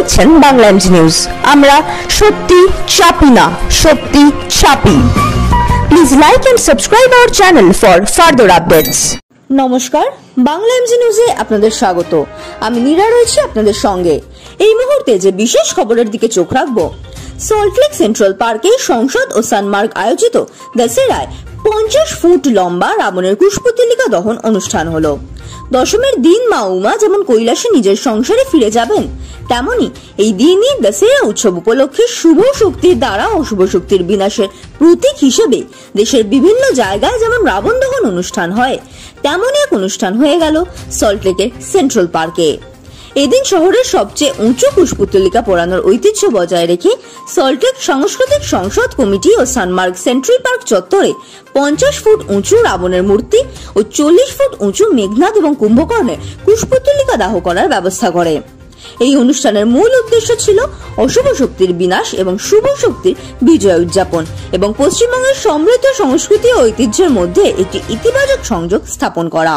দেখছেন Bangla MG news. আমরা সত্যি চাপি না, সত্যি ছাপি। Please like and subscribe our channel for further updates. নমস্কার, বাংলা এমজি নিউজে আপনাদের স্বাগত। আমি নীরা রয়েছি আপনাদের সঙ্গে। এই মুহূর্তে যে বিশেষ খবরের দিকে চোখ রাখবো, সল্টলেক সেন্ট্রাল পার্কে সংসদ ও সানমার্গ আয়োজিত দশেরায় 50 ফুট লম্বা রাবণের কুশপুতলিকা দহন অনুষ্ঠান হলো। দশমের দিন মা উমা যেমন কৈলাসে নিজের সংসারে ফিরে যাবেন, তেমনি এই দিনই দশেরা উৎসব উপলক্ষে শুভ শক্তির দ্বারা অশুভ শক্তির বিনাশের প্রতীক হিসেবে দেশের বিভিন্ন জায়গায় যেমন রাবণ দহন অনুষ্ঠান হয়, তেমনই এক অনুষ্ঠান হয়ে গেল সল্টলেকের সেন্ট্রাল পার্কে। এদিন শহরের সবচেয়ে উঁচু কুশপুতলিকা পোড়ানোর ঐতিহ্য বজায় রেখে সল্টলেক সাংস্কৃতিক সংসদ কমিটি ও সানমার্গ সেন্ট্রাল পার্ক চত্বরে 50 ফুট উঁচু রাবণের মূর্তি ও 40 ফুট উঁচু মেঘনাদ এবং কুম্ভকর্ণের কুশপুতলিকা দাহ করার ব্যবস্থা করে। এই অনুষ্ঠানের মূল উদ্দেশ্য ছিল অশুভ শক্তির বিনাশ এবং শুভ শক্তির বিজয় উদযাপন এবং পশ্চিমবঙ্গের সমৃদ্ধ সংস্কৃতি ও ঐতিহ্যের মধ্যে একটি ইতিবাচক সংযোগ স্থাপন করা।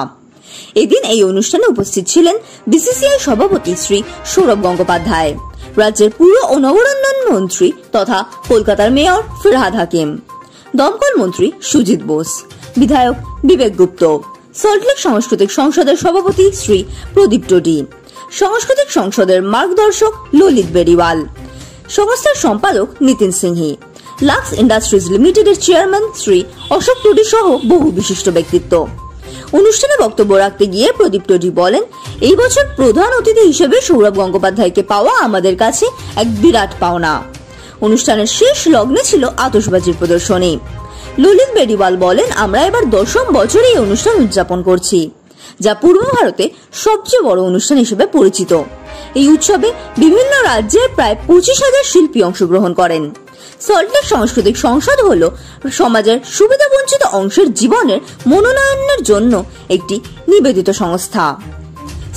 এদিন এই অনুষ্ঠানে উপস্থিত ছিলেন বিসিসিআই সভাপতি শ্রী সৌরভ গঙ্গোপাধ্যায়, রাজ্যের পুর ও নগরোন্নয়ন মন্ত্রী তথা কলকাতার মেয়র ফিরহাদ হাকিম, দমকল মন্ত্রী সুজিত বোস, বিধায়ক বিবেক গুপ্ত, সল্টলেক সাংস্কৃতিক সংসদের সভাপতি শ্রী প্রদীপ টোডি, সাংস্কৃতিক সংসদের মার্গদর্শক ললিত বেরিওয়াল, সংস্থার সম্পাদক নিতিন সিংহি, লাক্স ইন্ডাস্ট্রিজ লিমিটেডের চেয়ারম্যান শ্রী অশোক টোডি সহ বহু বিশিষ্ট ব্যক্তিত্ব। অনুষ্ঠানে বক্তব্য রাখতে গিয়ে প্রদীপ টোডি বলেন, এই বছর প্রধান অতিথি হিসেবে সৌরভ গঙ্গোপাধ্যায়কে পাওয়া আমাদের কাছে এক বিরাট পাওনা। অনুষ্ঠানের শেষ লগ্নে ছিল আতশবাজির প্রদর্শনী। ললিত বেরিওয়াল বলেন, আমরা এবার 10ম বছরে এই অনুষ্ঠান উদযাপন করছি, যা পূর্ব ভারতে সবচেয়ে বড় অনুষ্ঠান হিসেবে পরিচিত। এই উৎসবে বিভিন্ন রাজ্যের প্রায় 25,000 শিল্পী অংশগ্রহণ করেন। সল্টলেক সাংস্কৃতিক সংসদ হল সমাজের সুবিধাবঞ্চিত অংশের জীবনের মনোনয়নের জন্য একটি নিবেদিত সংস্থা।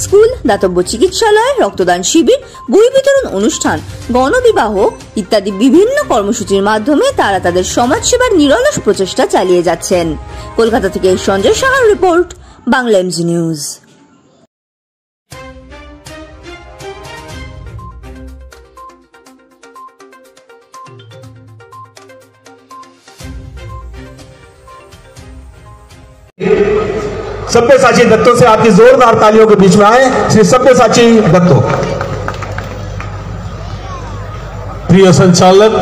স্কুল, দাতব্য চিকিৎসালয়, রক্তদান শিবির, বই বিতরণ অনুষ্ঠান, গণবিবাহ ইত্যাদি বিভিন্ন কর্মসূচির মাধ্যমে তারা তাদের সমাজসেবার নিরলস প্রচেষ্টা চালিয়ে যাচ্ছেন। কলকাতা থেকে সঞ্জয় সাহার রিপোর্ট, বাংলা এমজি নিউজ। सब्यसाची दत्तों से आपकी जोरदार तालियों के बीच में आए श्री सब्यसाची दत्तों। प्रिय संचालक,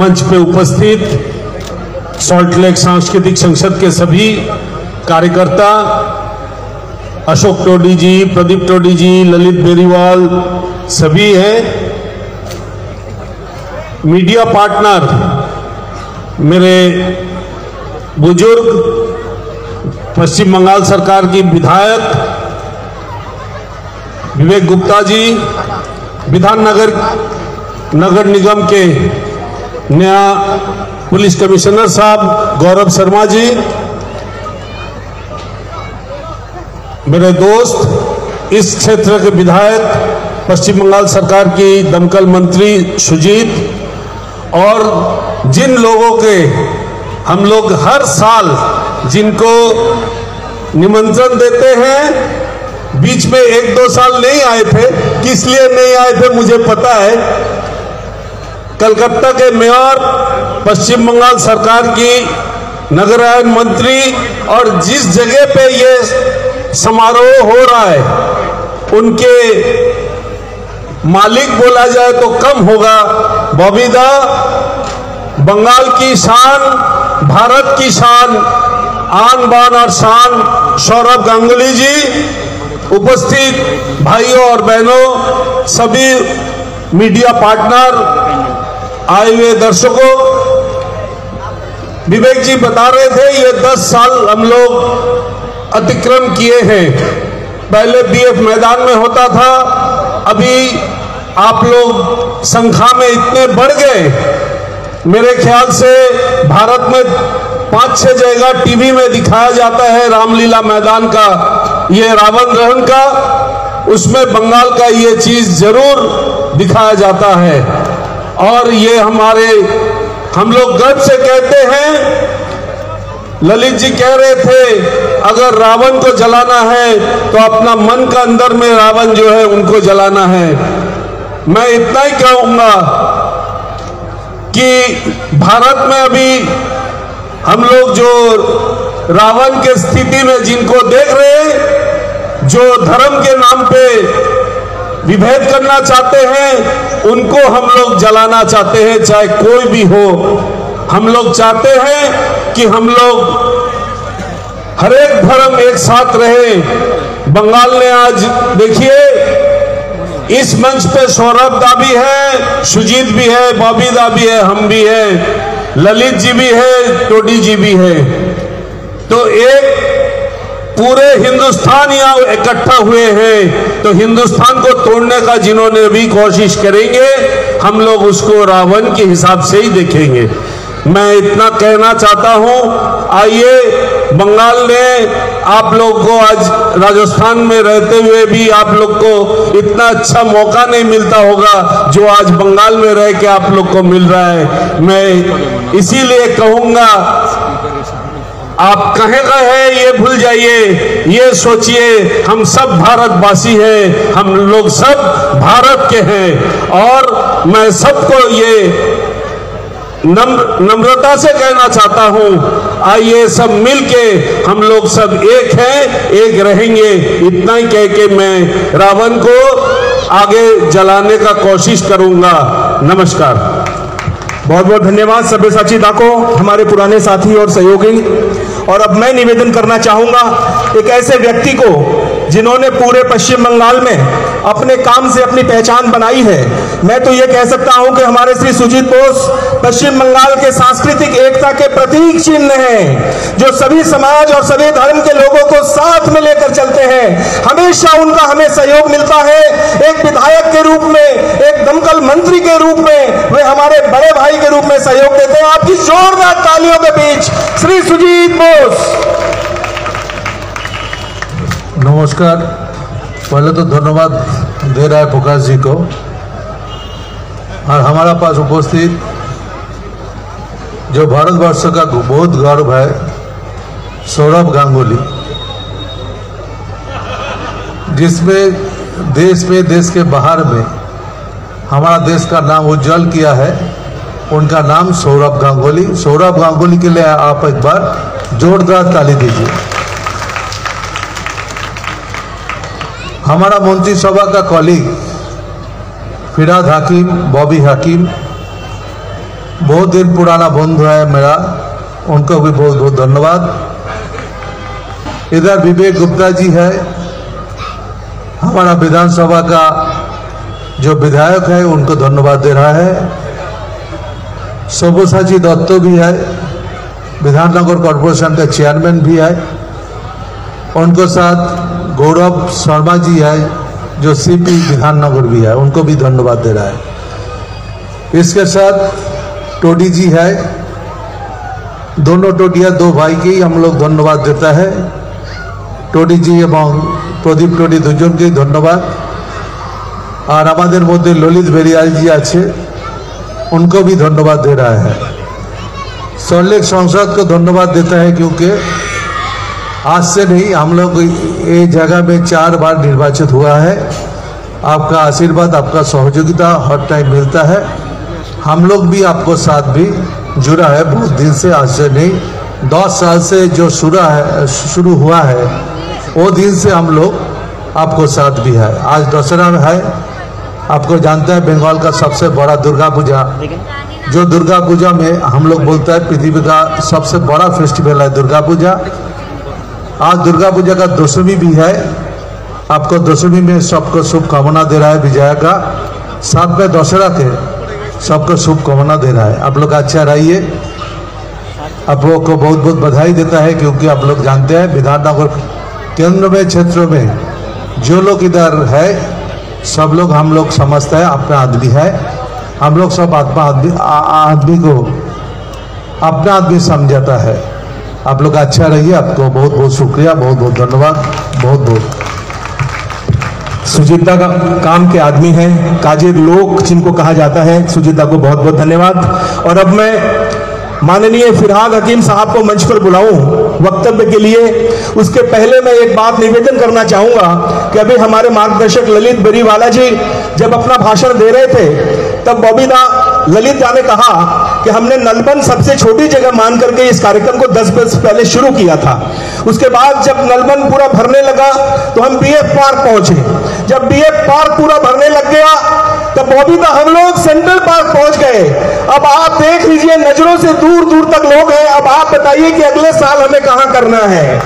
मंच पे उपस्थित सॉल्टलेक सांस्कृतिक संसद के सभी कार्यकर्ता, अशोक टोडी जी, प्रदीप टोडी जी, ललित बेरीवाल सभी हैं, मीडिया पार्टनर, मेरे बुजुर्ग, पश्चिम बंगाल सरकार की विधायक विवेक गुप्ता जी, नगर निगम के नया पुलिस कमिश्नर साहब गौरव शर्मा जी, मेरे दोस्त, इस क्षेत्र के विधायक, पश्चिम बंगाल सरकार की दमकल मंत्री सुजीत, और जिन लोगों के हम लोग हर साल जिनको निमंत्रण देते हैं, बीच में 1-2 साल नहीं आए थे, किस लिए नहीं आए थे मुझे पता है। कलकत्ता के मेयर, पश्चिम बंगाल सरकार की नगरायन मंत्री, और जिस जगह पे ये समारोह हो रहा है उनके मालिक बोला जाए तो कम होगा। बबीदा, बंगाल की शान, भारत की शान, आन बान और शान सौरभ गांगुली जी, उपस्थित भाइयों और बहनों, सभी मीडिया पार्टनर, आए हुए दर्शकों, विवेक जी बता रहे थे ये 10 साल हम लोग अतिक्रम किए हैं। पहले बीएफ मैदान में होता था, अभी आप लोग संख्या में इतने बढ़ गए, मेरे ख्याल से भारत में 5-6 जगह टीवी में दिखाया जाता है रामलीला मैदान का, ये रावण दहन का, उसमें बंगाल का ये चीज जरूर दिखाया जाता है। और ये हम लोग गर्व से कहते हैं, ललित जी कह रहे थे अगर रावण को जलाना है तो अपना मन का अंदर में रावण जो है उनको जलाना है। मैं इतना ही कहूंगा कि भारत में अभी हम लोग जो रावण के स्थिति में जिनको देख रहे हैं, जो धर्म के नाम पे विभेद करना चाहते हैं, उनको हम लोग जलाना चाहते हैं, चाहे कोई भी हो। हम लोग चाहते हैं कि हम लोग हर एक धर्म एक साथ रहे। बंगाल ने आज देखिए, इस मंच पे सौरभ दा भी है, सुजीत भी है, बॉबी दा भी है, हम भी हैं, ललित जी भी है, टोडी जी भी है। तो एक पूरे हिंदुस्तान यहाँ इकट्ठा हुए हैं, तो हिंदुस्तान को तोड़ने का जिन्होंने भी कोशिश करेंगे, हम लोग उसको रावण के हिसाब से ही देखेंगे। मैं इतना कहना चाहता हूं। आइए, बंगाल ने आप लोग को आज राजस्थान में रहते हुए भी आप लोग को इतना अच्छा मौका नहीं मिलता होगा जो आज बंगाल में रह के आप लोग को मिल रहा है। मैं इसीलिए कहूंगा, आप कहीं का है ये भूल जाइए, ये सोचिए हम सब भारतवासी हैं, हम लोग सब भारत के हैं। और मैं सबको ये नम्रता से कहना चाहता हूं, आइए सब मिलके हम लोग सब एक हैं, एक रहेंगे। इतना ही कह के मैं रावण को आगे जलाने का कोशिश करूंगा। नमस्कार। बहुत बहुत धन्यवाद सब्यसाची दा को, हमारे पुराने साथी और सहयोगी। और अब मैं निवेदन करना चाहूंगा एक ऐसे व्यक्ति को जिन्होंने पूरे पश्चिम बंगाल में अपने काम से अपनी पहचान बनाई है। मैं तो ये कह सकता हूं कि हमारे श्री सुजीत बोस पश्चिम बंगाल के सांस्कृतिक एकता के प्रतीक चिन्ह हैं, जो सभी समाज और सभी धर्म के लोगों को साथ में लेकर चलते हैं। हमेशा उनका हमें सहयोग मिलता है, एक विधायक के रूप में, एक दमकल मंत्री के रूप में, वे हमारे बड़े भाई के रूप में सहयोग देते हैं। आपकी जोरदार तालियों के बीच श्री सुजीत बोस। नमस्कार। पहले तो धन्यवाद दे रहा है प्रकाश जी को, और हमारा पास उपस्थित जो भारतवर्ष का बहुत गौरव है, सौरभ गांगुली, जिसमें देश में, देश के बाहर में हमारा देश का नाम उज्जवल किया है। उनका नाम सौरभ गांगुली। सौरभ गांगुली के लिए आप एक बार जोरदार ताली दीजिए। हमारा मंत्रिसभा का कॉलीग फिराद हकीम, बॉबी हकीम, बहुत दिन पुराना बंधु है मेरा, उनको भी बहुत बहुत धन्यवाद। इधर विवेक गुप्ता जी है, हमारा विधानसभा का जो विधायक है, उनको धन्यवाद दे रहा है। सब्यसाची दत्त भी है, विधाननगर कॉर्पोरेशन के चेयरमैन भी है। उनको साथ गौरव शर्मा जी है, जो सीपी विधाननगर भी है, उनको भी धन्यवाद दे रहा है। इसके साथ टोडी जी है, दोनों टोडिया दो भाई की हम लोग धन्यवाद देता है। टोडी जी एवं प्रदीप टोडी दुजन के धन्यवाद। और हमारे मध्य ललित बेरियाल जी आछे, उनको भी धन्यवाद दे रहा है। सल्लेख संसद को धन्यवाद देता है, क्योंकि आज से नहीं, हम लोग ये जगह में 4 बार निर्वाचित हुआ है। आपका आशीर्वाद, आपका सहयोगिता हर टाइम मिलता है। हम लोग भी आपको साथ भी जुड़ा है बहुत दिन से, आज से नहीं, 10 साल से जो शुरू हुआ है, वो दिन से हम लोग आपको साथ भी है। आज दशहरा में है, आपको जानते हैं बंगाल का सबसे बड़ा दुर्गा पूजा, जो दुर्गा पूजा में हम लोग बोलते हैं पृथ्वी का सबसे बड़ा फेस्टिवल है दुर्गा पूजा। आज दुर्गा पूजा का दशमी भी है। आपको दशमी में सबको शुभकामना दे रहा है विजया का, साथ में दशहरा के सबको शुभकामना दे रहा है। आप लोग अच्छा रहिए। आप लोगों को बहुत बहुत बधाई देता है, क्योंकि आप लोग जानते हैं विधाननगर केंद्र में, क्षेत्र में जो लोग इधर है, सब लोग हम लोग समझते हैं अपना आदमी है। हम लोग सब आदमी को अपना आदमी समझाता है। आप लोग अच्छा रहिए। आपको बहुत बहुत शुक्रिया, बहुत बहुत धन्यवाद, बहुत बहुत। सुजीता का काम के आदमी हैं, काजिर लोग जिनको कहा जाता है। सुजीता को बहुत बहुत धन्यवाद। और अब मैं माननीय फिरहाद हकीम साहब को मंच पर बुलाऊं वक्तव्य के लिए, उसके पहले मैं एक बात निवेदन करना चाहूंगा कि अभी हमारे मार्गदर्शक ललित बेरीवाला जी जब अपना भाषण दे रहे थे तब ललित दा ने कहा कि हमने नलबन सबसे छोटी जगह मान करके इस कार्यक्रम को 10 वर्ष पहले शुरू किया था। उसके बाद जब नलबन पूरा भरने लगा तो हम बीएफ पार्क पहुंचे। जब बीएफ पार्क पूरा भरने लग गया तब बबीता हम लोग सेंट्रल पार्क पहुंच गए। अब आप देख लीजिए, नजरों से दूर दूर तक लोग हैं। अब आप बताइए कि अगले साल हमें कहां करना है।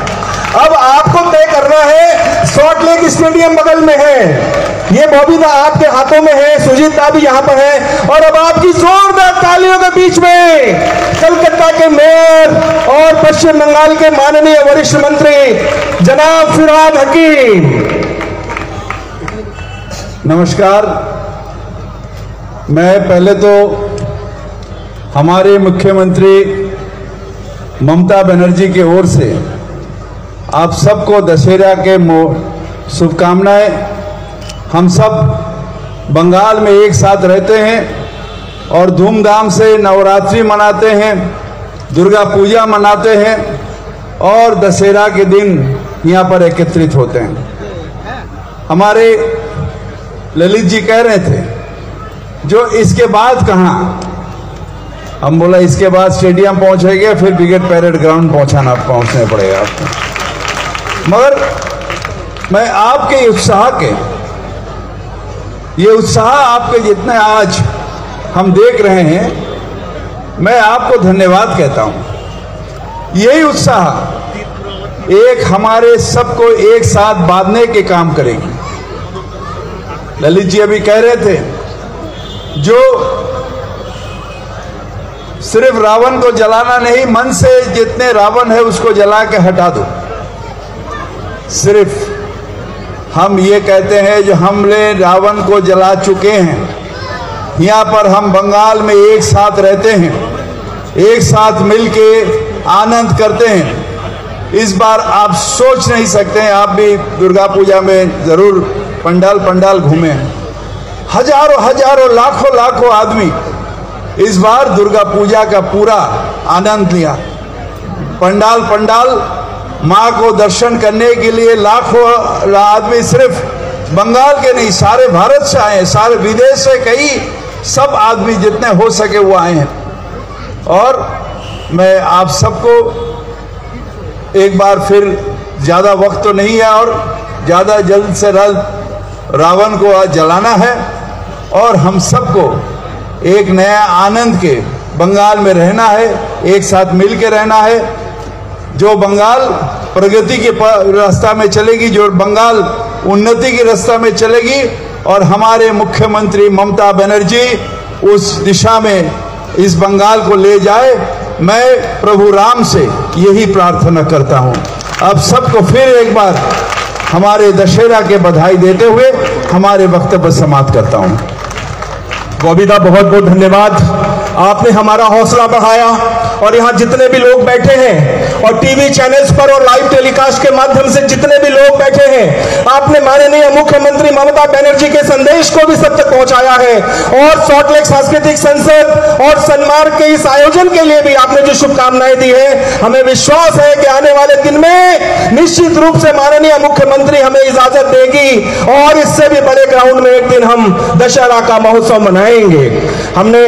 अब आपको तय करना है। सॉल्ट लेक स्टेडियम बगल में है, ये बबीता आपके हाथों में है, सुजीत दा भी यहां पर है। और अब आपकी जोरदार तालियों के बीच में कलकत्ता के मेयर और पश्चिम बंगाल के माननीय वरिष्ठ मंत्री जनाब फिरहाद हकीम। नमस्कार। मैं पहले तो हमारे मुख्यमंत्री ममता बनर्जी की ओर से आप सबको दशहरा के शुभकामनाएं। हम सब बंगाल में एक साथ रहते हैं और धूमधाम से नवरात्रि मनाते हैं, दुर्गा पूजा मनाते हैं और दशहरा के दिन यहाँ पर एकत्रित होते हैं। हमारे ललित जी कह रहे थे जो इसके बाद कहाँ, हम बोला इसके बाद स्टेडियम पहुंचेंगे, फिर ब्रिगेड पैरेड ग्राउंड पहुंचने पड़ेगा आपको। मगर मैं आपके उत्साह आपके जितने आज हम देख रहे हैं, मैं आपको धन्यवाद कहता हूं। यही उत्साह एक हमारे सबको एक साथ बांधने के काम करेगी। ललित जी अभी कह रहे थे जो सिर्फ रावण को जलाना नहीं, मन से जितने रावण है उसको जला के हटा दो। सिर्फ हम ये कहते हैं जो हमने रावण को जला चुके हैं, यहाँ पर हम बंगाल में एक साथ रहते हैं, एक साथ मिलके आनंद करते हैं। इस बार आप सोच नहीं सकते हैं, आप भी दुर्गा पूजा में जरूर पंडाल घूमे हैं। हजारों लाखों आदमी इस बार दुर्गा पूजा का पूरा आनंद लिया। पंडाल माँ को दर्शन करने के लिए लाखों आदमी सिर्फ बंगाल के नहीं, सारे भारत से आए हैं, सारे विदेश से कई सब आदमी जितने हो सके वो आए हैं। और मैं आप सबको एक बार फिर, ज़्यादा वक्त तो नहीं है और ज़्यादा जल्द से जल्द रावण को आज जलाना है और हम सबको एक नया आनंद के बंगाल में रहना है, एक साथ मिल के रहना है। जो बंगाल प्रगति के रास्ता में चलेगी, जो बंगाल उन्नति के रास्ता में चलेगी और हमारे मुख्यमंत्री ममता बनर्जी उस दिशा में इस बंगाल को ले जाए, मैं प्रभु राम से यही प्रार्थना करता हूं। अब सबको फिर एक बार हमारे दशहरा के बधाई देते हुए हमारे वक्तव्य समाप्त करता हूं। बबीता बहुत बहुत धन्यवाद, आपने हमारा हौसला बढ़ाया। और यहाँ जितने भी लोग बैठे हैं और टीवी चैनल्स पर और लाइव टेलीकास्ट के माध्यम से जितने भी लोग बैठे हैं, आपने माननीय मुख्यमंत्री ममता बनर्जी के संदेश को भी सब तक पहुंचाया है। और सॉल्ट लेक सांस्कृतिक संसद और सन्मार्ग के इस आयोजन के लिए भी आपने जो शुभकामनाएं दी है, हमें विश्वास है कि आने वाले दिन में निश्चित रूप से माननीय मुख्यमंत्री हमें इजाजत देगी और इससे भी बड़े ग्राउंड में एक दिन हम दशहरा का महोत्सव मनाएंगे। हमने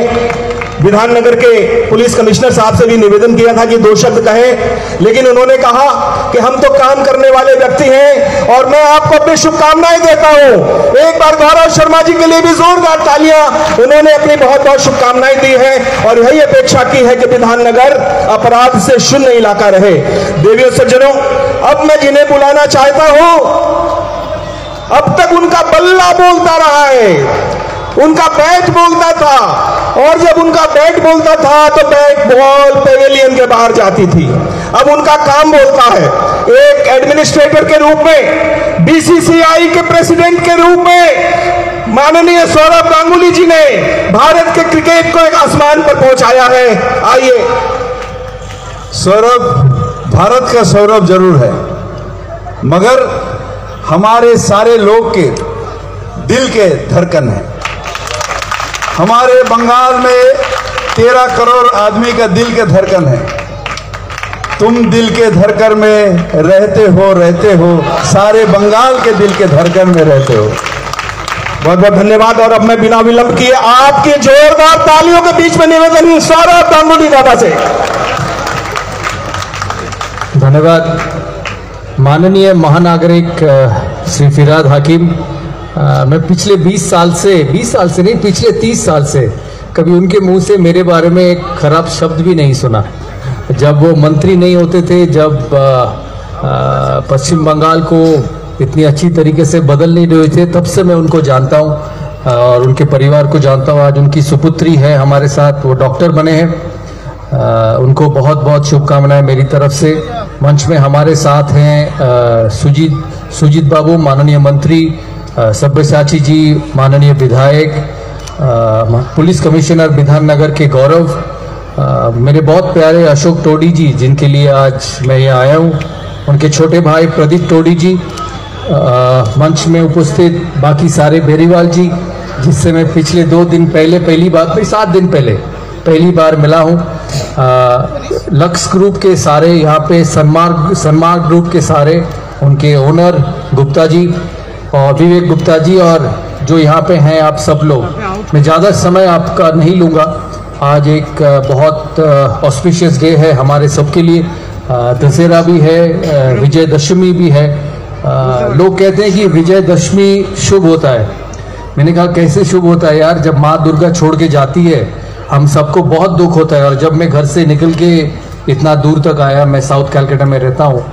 विधाननगर के पुलिस कमिश्नर साहब से भी निवेदन किया था कि 2 शब्द कहें, लेकिन उन्होंने कहा कि हम तो काम करने वाले व्यक्ति हैं और मैं आपको अपनी शुभकामनाएं देता हूं। एक बार गौरव शर्मा जी के लिए भी जोरदार तालियां, उन्होंने अपनी बहुत बहुत शुभकामनाएं दी है और यही अपेक्षा की है कि विधाननगर अपराध से शून्य इलाका रहे। देवियों सज्जनों, अब मैं जिन्हें बुलाना चाहता हूं, अब तक उनका बल्ला बोलता रहा है, उनका बैट बोलता था और जब उनका बैट बोलता था तो बैट बॉल पेवेलियन के बाहर जाती थी। अब उनका काम बोलता है। एक एडमिनिस्ट्रेटर के रूप में, बीसीसीआई के प्रेसिडेंट के रूप में माननीय सौरभ गांगुली जी ने भारत के क्रिकेट को एक आसमान पर पहुंचाया है। आइए। सौरभ भारत का सौरभ जरूर है, मगर हमारे सारे लोग के दिल के धड़कन है। हमारे बंगाल में 13 करोड़ आदमी का दिल के धड़कन है। तुम दिल के धड़कन में रहते हो, सारे बंगाल के दिल के धड़कन में रहते हो। बहुत बहुत धन्यवाद। और अब मैं बिना विलंब किए आपके जोरदार तालियों के बीच में निवेदन सौरभ गांगुली दादा से। धन्यवाद। माननीय महानागरिक श्री फिरहाद हाकिम, मैं पिछले 20 साल से नहीं, पिछले 30 साल से कभी उनके मुंह से मेरे बारे में एक खराब शब्द भी नहीं सुना। जब वो मंत्री नहीं होते थे, जब पश्चिम बंगाल को इतनी अच्छी तरीके से बदल नहीं रहे थे, तब से मैं उनको जानता हूँ और उनके परिवार को जानता हूँ। आज उनकी सुपुत्री है हमारे साथ, वो डॉक्टर बने हैं। उनको बहुत बहुत शुभकामनाएं मेरी तरफ से। मंच में हमारे साथ हैं सुजीत बाबू, माननीय मंत्री, सब्यसाची जी, माननीय विधायक, पुलिस कमिश्नर विधाननगर के गौरव, मेरे बहुत प्यारे अशोक टोडी जी, जिनके लिए आज मैं यहाँ आया हूँ, उनके छोटे भाई प्रदीप टोडी जी, मंच में उपस्थित बाकी सारे बेरीवाल जी, जिससे मैं पिछले 2 दिन पहले 7 दिन पहले पहली बार मिला हूँ। लक्स ग्रुप के सारे यहाँ पे, सन्मार्ग ग्रुप के सारे, उनके ओनर गुप्ता जी और विवेक गुप्ता जी, और जो यहाँ पे हैं आप सब लोग। मैं ज़्यादा समय आपका नहीं लूँगा। आज एक बहुत ऑस्पिशियस डे है हमारे सबके लिए। दशहरा भी है, विजयदशमी भी है। लोग कहते हैं कि विजयदशमी शुभ होता है। मैंने कहा कैसे शुभ होता है यार, जब माँ दुर्गा छोड़ के जाती है हम सबको बहुत दुख होता है। और जब मैं घर से निकल के इतना दूर तक आया, मैं साउथ कैलकाटा में रहता हूँ,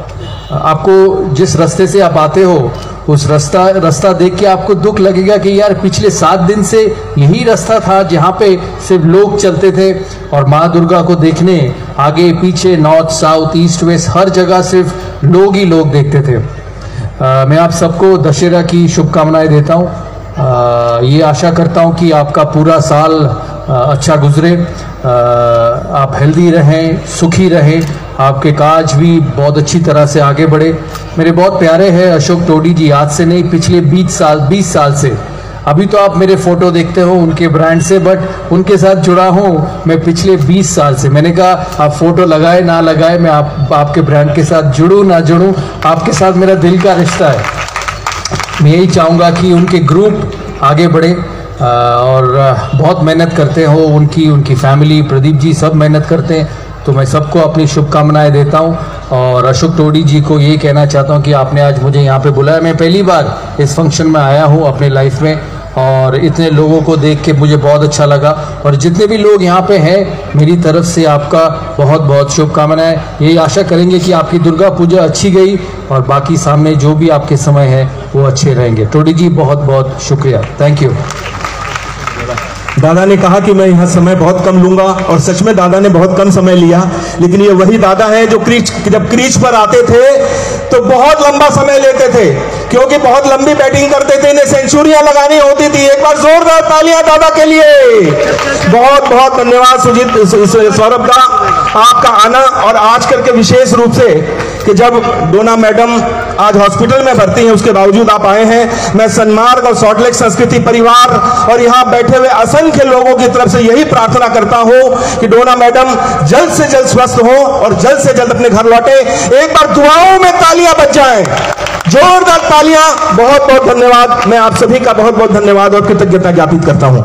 आपको जिस रास्ते से आप आते हो उस रास्ता देख के आपको दुख लगेगा कि यार पिछले 7 दिन से यही रास्ता था जहाँ पे सिर्फ लोग चलते थे और माँ दुर्गा को देखने आगे पीछे, नॉर्थ साउथ ईस्ट वेस्ट, हर जगह सिर्फ लोग ही लोग देखते थे। मैं आप सबको दशहरा की शुभकामनाएं देता हूँ। ये आशा करता हूँ कि आपका पूरा साल अच्छा गुजरे, आप हेल्दी रहें, सुखी रहें, आपके काज भी बहुत अच्छी तरह से आगे बढ़े। मेरे बहुत प्यारे हैं अशोक टोडी जी, आज से नहीं पिछले 20 साल से। अभी तो आप मेरे फोटो देखते हो उनके ब्रांड से, बट उनके साथ जुड़ा हूँ मैं पिछले 20 साल से। मैंने कहा आप फोटो लगाए ना लगाए, मैं आपके ब्रांड के साथ जुड़ूँ ना जुड़ूँ, आपके साथ मेरा दिल का रिश्ता है। मैं यही चाहूँगा कि उनके ग्रुप आगे बढ़े और बहुत मेहनत करते हो, उनकी फैमिली, प्रदीप जी सब मेहनत करते हैं। तो मैं सबको अपनी शुभकामनाएं देता हूं और अशोक टोडी जी को यही कहना चाहता हूं कि आपने आज मुझे यहाँ पे बुलाया। मैं पहली बार इस फंक्शन में आया हूं अपने लाइफ में और इतने लोगों को देख के मुझे बहुत अच्छा लगा। और जितने भी लोग यहाँ पे हैं, मेरी तरफ से आपका बहुत बहुत शुभकामनाएं। यही आशा करेंगे कि आपकी दुर्गा पूजा अच्छी गई और बाकी सामने जो भी आपके समय है वो अच्छे रहेंगे। टोडी जी बहुत बहुत शुक्रिया, थैंक यू। दादा ने कहा कि मैं यहाँ समय बहुत कम लूंगा और सच में दादा ने बहुत कम समय लिया, लेकिन ये वही दादा है जो जब क्रीज पर आते थे तो बहुत लंबा समय लेते थे, क्योंकि बहुत लंबी बैटिंग करते थे, इन्हें सेंचुरियां लगानी होती थी। एक बार जोरदार तालियां दादा के लिए। बहुत बहुत धन्यवाद सौरभ दा, आपका आना। और आजकल के विशेष रूप से कि जब डोना मैडम आज हॉस्पिटल में भर्ती हैं, उसके बावजूद आप आए हैं। मैं सन्मार्ग और सॉल्टलेक संस्कृति परिवार और यहाँ बैठे हुए असंख्य लोगों की तरफ से यही प्रार्थना करता हूँ कि डोना मैडम जल्द से जल्द स्वस्थ हो और जल्द से जल्द अपने घर लौटे। एक बार दुआओं में तालियां बज जाएं, जोरदार तालियां। बहुत बहुत धन्यवाद। मैं आप सभी का बहुत बहुत धन्यवाद और कृतज्ञता ज्ञापित करता हूं।